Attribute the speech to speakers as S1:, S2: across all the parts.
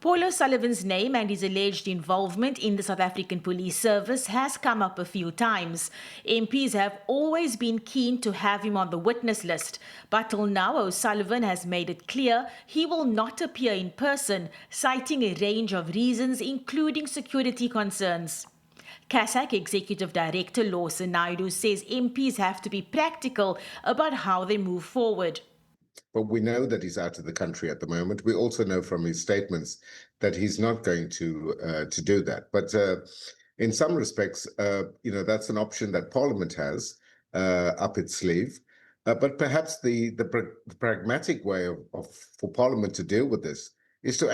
S1: Paul O'Sullivan's name and his alleged involvement in the South African Police Service has come up a few times. MPs have always been keen to have him on the witness list, but till now O'Sullivan has made it clear he will not appear in person, citing a range of reasons including security concerns. CASAC Executive Director Lawson Naidoo says MPs have to be practical about how they move forward.
S2: But we know that he's out of the country at the moment. We also know from his statements that he's not going to do that. But in some respects, that's an option that Parliament has up its sleeve. But perhaps the pragmatic way for Parliament to deal with this is to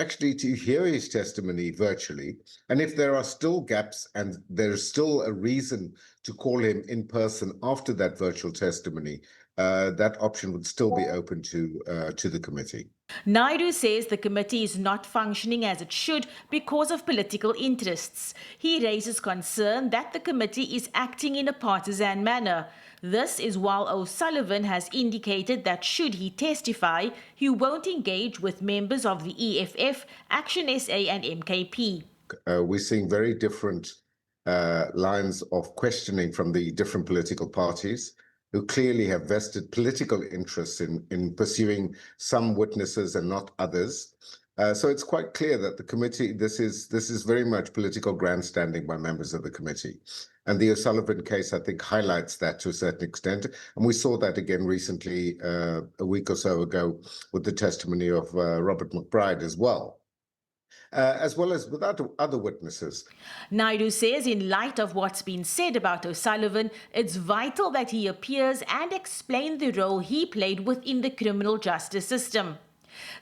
S2: hear his testimony virtually. And if there are still gaps and there's still a reason to call him in person after that virtual testimony, that option would still be open to the committee.
S1: Naidoo says the committee is not functioning as it should because of political interests. He raises concern that the committee is acting in a partisan manner. This is while O'Sullivan has indicated that should he testify, he won't engage with members of the EFF, Action SA and MKP.
S2: We're seeing very different lines of questioning from the different political parties, who clearly have vested political interests in pursuing some witnesses and not others. So it's quite clear that the committee, this is very much political grandstanding by members of the committee. And the O'Sullivan case, I think, highlights that to a certain extent. And we saw that again recently, a week or so ago, with the testimony of Robert McBride as well as with other witnesses.
S1: Naidoo says in light of what's been said about O'Sullivan, it's vital that he appears and explain the role he played within the criminal justice system.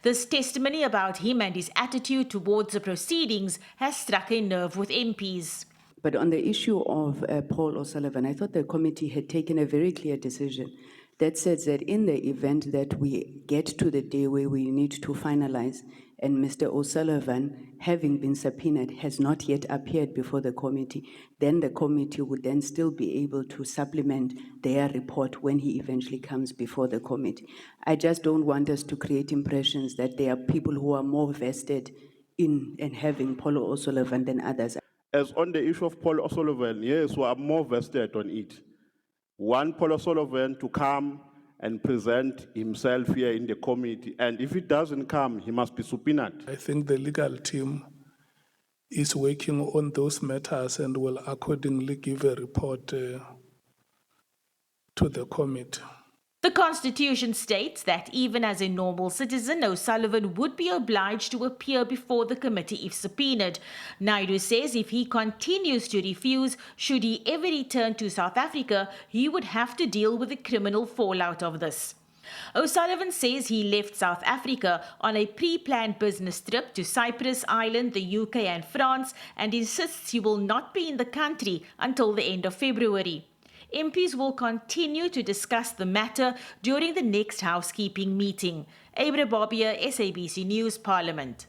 S1: This testimony about him and his attitude towards the proceedings has struck a nerve with MPs.
S3: But on the issue of Paul O'Sullivan, I thought the committee had taken a very clear decision that says that in the event that we get to the day where we need to finalize, and Mr. O'Sullivan, having been subpoenaed, has not yet appeared before the committee, then the committee would then still be able to supplement their report when he eventually comes before the committee. I just don't want us to create impressions that there are people who are more vested in having Paul O'Sullivan than others.
S4: As on the issue of Paul O'Sullivan, yes, we are more vested on it. Want Paul O'Sullivan to come and present himself here in the committee, and if it doesn't come, he must be subpoenaed.
S5: I think the legal team is working on those matters and will accordingly give a report to the committee.
S1: The Constitution states that even as a normal citizen, O'Sullivan would be obliged to appear before the committee if subpoenaed. Naidoo says if he continues to refuse, should he ever return to South Africa, he would have to deal with the criminal fallout of this. O'Sullivan says he left South Africa on a pre-planned business trip to Cyprus, Ireland, the UK and France, and insists he will not be in the country until the end of February. MPs will continue to discuss the matter during the next housekeeping meeting. Abra Bobia, SABC News, Parliament.